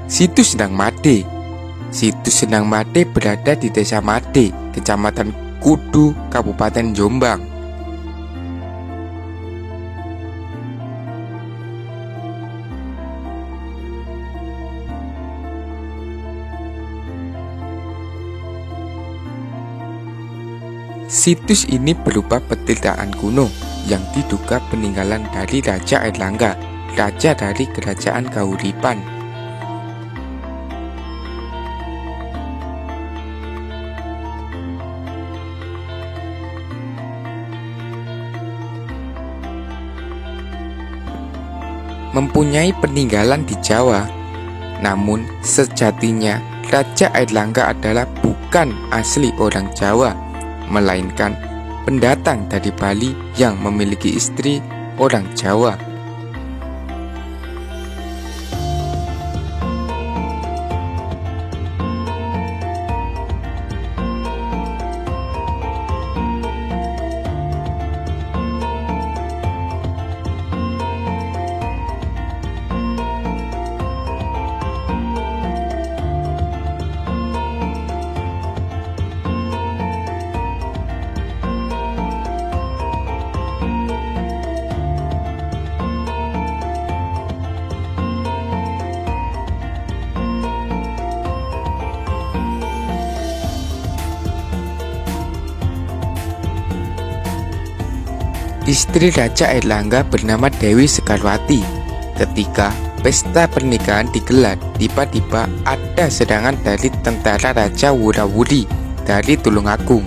Situs Sendang Made. Situs Sendang Made berada di Desa Made, Kecamatan Kudu, Kabupaten Jombang. Situs ini berupa petitaan kuno yang diduga peninggalan dari Raja Airlangga, raja dari Kerajaan Kahuripan. Mempunyai peninggalan di Jawa, namun sejatinya Raja Airlangga adalah bukan asli orang Jawa, melainkan pendatang dari Bali yang memiliki istri orang Jawa. Istri Raja Airlangga bernama Dewi Sekarwati. Ketika pesta pernikahan digelar, tiba-tiba ada serangan dari tentara Raja Wurawuri dari Tulungagung.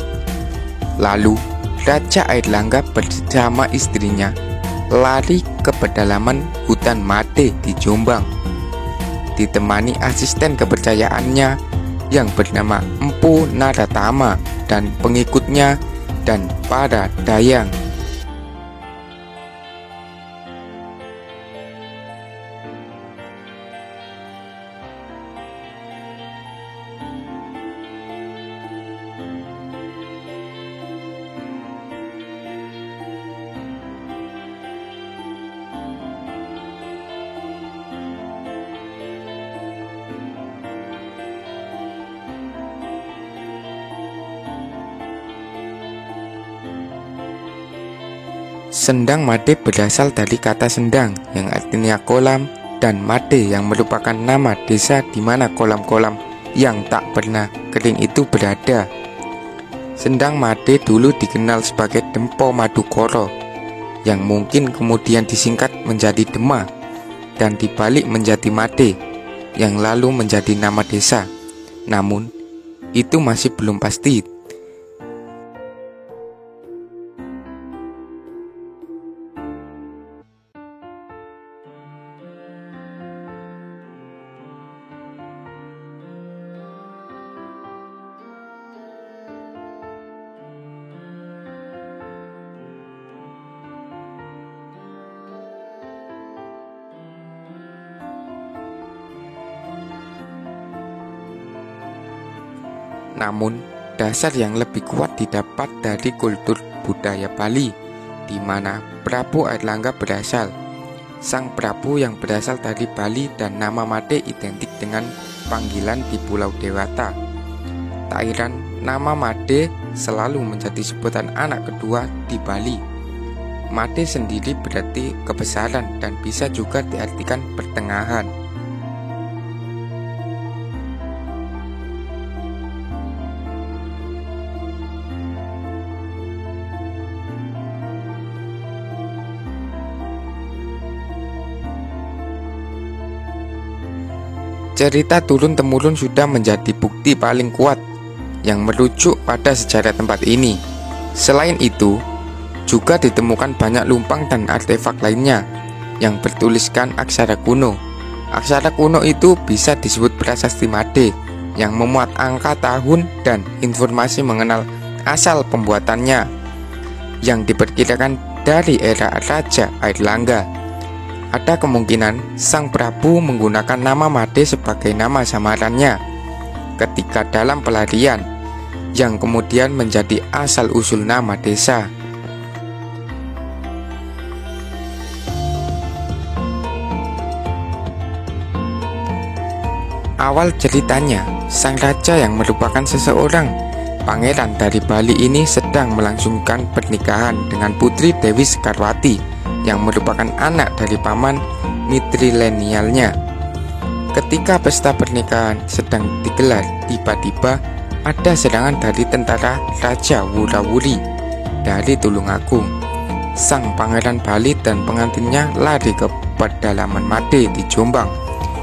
Lalu Raja Airlangga bersama istrinya lari ke pedalaman hutan Made di Jombang, ditemani asisten kepercayaannya yang bernama Empu Naratama dan pengikutnya dan para dayang. Sendang Made berasal dari kata sendang yang artinya kolam dan Made yang merupakan nama desa di mana kolam-kolam yang tak pernah kering itu berada. Sendang Made dulu dikenal sebagai Dempo Madukoro yang mungkin kemudian disingkat menjadi Dema dan dibalik menjadi Made yang lalu menjadi nama desa. Namun itu masih belum pasti. Namun, dasar yang lebih kuat didapat dari kultur budaya Bali, di mana Prabu Airlangga berasal. Sang Prabu yang berasal dari Bali dan nama Made identik dengan panggilan di Pulau Dewata. Tak heran, nama Made selalu menjadi sebutan anak kedua di Bali. Made sendiri berarti kebesaran dan bisa juga diartikan pertengahan. Cerita turun-temurun sudah menjadi bukti paling kuat yang merujuk pada sejarah tempat ini. Selain itu, juga ditemukan banyak lumpang dan artefak lainnya yang bertuliskan aksara kuno. Aksara kuno itu bisa disebut prasasti Made yang memuat angka tahun dan informasi mengenal asal pembuatannya yang diperkirakan dari era Raja Airlangga. Ada kemungkinan Sang Prabu menggunakan nama Made sebagai nama samarannya ketika dalam pelarian, yang kemudian menjadi asal-usul nama desa. Awal ceritanya, sang raja yang merupakan seseorang pangeran dari Bali ini sedang melangsungkan pernikahan dengan putri Dewi Sekarwati yang merupakan anak dari paman mitrilenialnya. Ketika pesta pernikahan sedang digelar, tiba-tiba ada serangan dari tentara Raja Wurawuri dari Tulungagung. Sang pangeran Bali dan pengantinnya lari ke pedalaman Made di Jombang,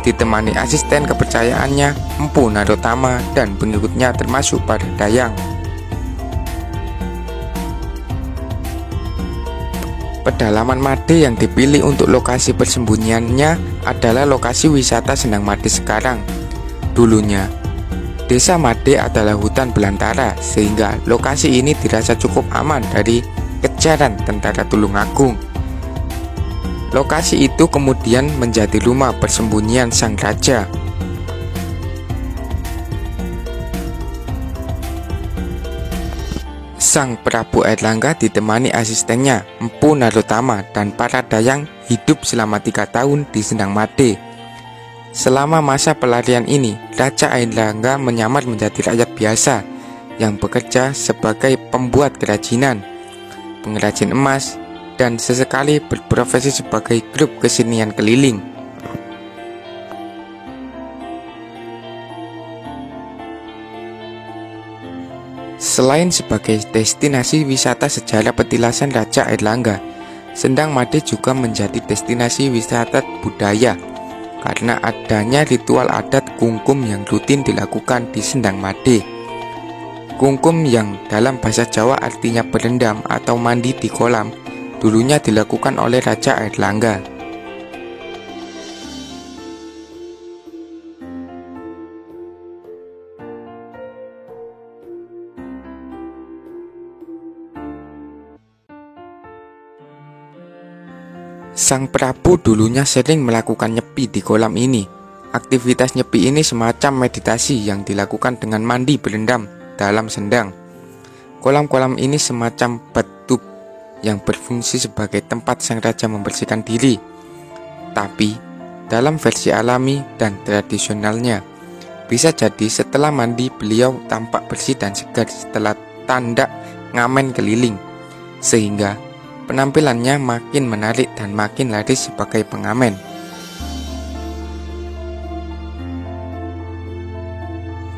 ditemani asisten kepercayaannya Empu Narotama dan pengikutnya termasuk Para Dayang. Pedalaman Made yang dipilih untuk lokasi persembunyiannya adalah lokasi wisata Sendang Made sekarang. Dulunya, desa Made adalah hutan belantara, sehingga lokasi ini dirasa cukup aman dari kejaran tentara Tulungagung. Lokasi itu kemudian menjadi rumah persembunyian sang raja. Sang Prabu Airlangga ditemani asistennya Empu Narotama dan para dayang hidup selama 3 tahun di Sendang Made. Selama masa pelarian ini, Raja Airlangga menyamar menjadi rakyat biasa yang bekerja sebagai pembuat kerajinan, pengrajin emas, dan sesekali berprofesi sebagai grup kesenian keliling. Selain sebagai destinasi wisata sejarah petilasan Raja Airlangga, Sendang Made juga menjadi destinasi wisata budaya karena adanya ritual adat kungkum yang rutin dilakukan di Sendang Made. Kungkum yang dalam bahasa Jawa artinya berendam atau mandi di kolam, dulunya dilakukan oleh Raja Airlangga. Sang Prabu dulunya sering melakukan nyepi di kolam ini. Aktivitas nyepi ini semacam meditasi yang dilakukan dengan mandi berendam dalam sendang. Kolam-kolam ini semacam bathtub yang berfungsi sebagai tempat sang raja membersihkan diri. Tapi, dalam versi alami dan tradisionalnya, bisa jadi setelah mandi beliau tampak bersih dan segar setelah tanda ngamen keliling, sehingga penampilannya makin menarik dan makin laris sebagai pengamen.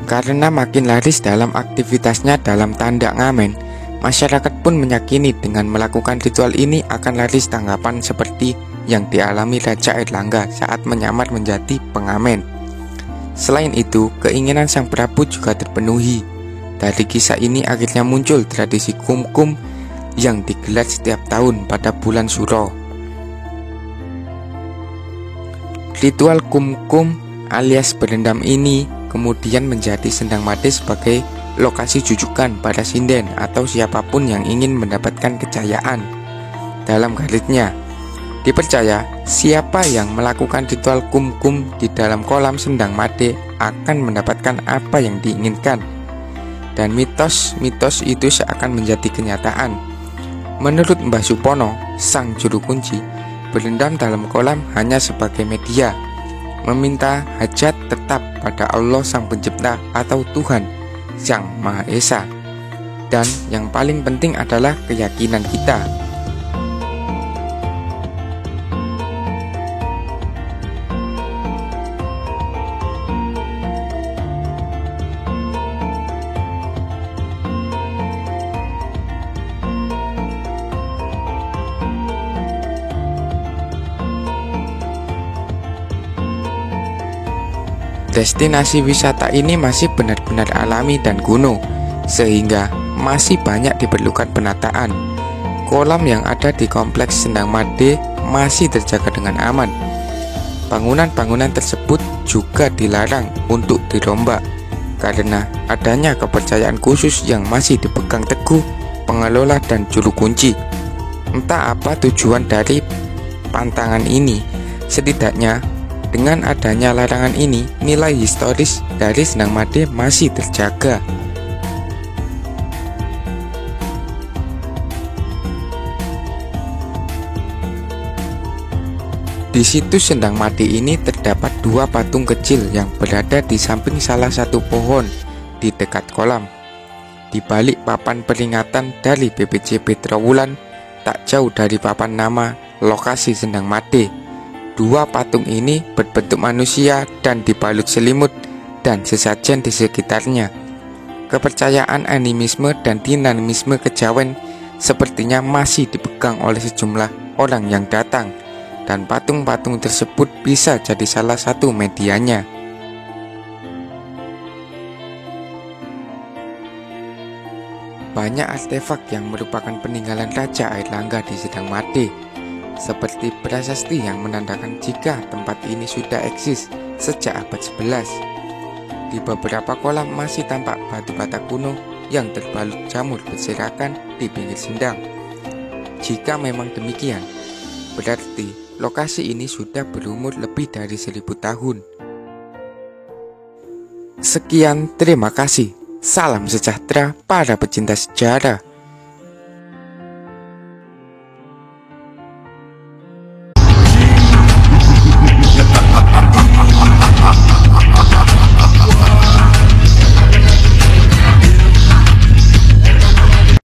Karena makin laris dalam aktivitasnya dalam tanda ngamen, masyarakat pun meyakini dengan melakukan ritual ini akan laris tanggapan seperti yang dialami Raja Airlangga saat menyamar menjadi pengamen. Selain itu, keinginan sang Prabu juga terpenuhi. Dari kisah ini akhirnya muncul tradisi kumkum yang digelar setiap tahun pada bulan Suro. Ritual kumkum alias berendam ini kemudian menjadi Sendang Made sebagai lokasi jujukan para sinden atau siapapun yang ingin mendapatkan kejayaan. Dalam garitnya, dipercaya siapa yang melakukan ritual kumkum di dalam kolam Sendang Made akan mendapatkan apa yang diinginkan. Dan mitos-mitos itu seakan menjadi kenyataan. Menurut Mbah Supono, sang juru kunci, berendam dalam kolam hanya sebagai media, meminta hajat tetap pada Allah Sang Pencipta atau Tuhan Yang Maha Esa. Dan yang paling penting adalah keyakinan kita. Destinasi wisata ini masih benar-benar alami dan kuno, sehingga masih banyak diperlukan penataan. Kolam yang ada di kompleks Sendang Made masih terjaga dengan aman. Bangunan-bangunan tersebut juga dilarang untuk dirombak karena adanya kepercayaan khusus yang masih dipegang teguh pengelola dan juru kunci. Entah apa tujuan dari pantangan ini, setidaknya dengan adanya larangan ini, nilai historis dari Sendang Made masih terjaga. Di situs Sendang Made ini terdapat dua patung kecil yang berada di samping salah satu pohon di dekat kolam. Di balik papan peringatan dari BPJB Trowulan, tak jauh dari papan nama lokasi Sendang Made, dua patung ini berbentuk manusia dan dibalut selimut dan sesajen di sekitarnya. Kepercayaan animisme dan dinamisme kejawen sepertinya masih dipegang oleh sejumlah orang yang datang, dan patung-patung tersebut bisa jadi salah satu medianya. Banyak artefak yang merupakan peninggalan Raja Airlangga di Sendang Made, seperti prasasti yang menandakan jika tempat ini sudah eksis sejak abad 11. Di beberapa kolam masih tampak batu bata kuno yang terbalut jamur berserakan di pinggir sendang. Jika memang demikian, berarti lokasi ini sudah berumur lebih dari 1000 tahun. Sekian, terima kasih. Salam sejahtera para pecinta sejarah.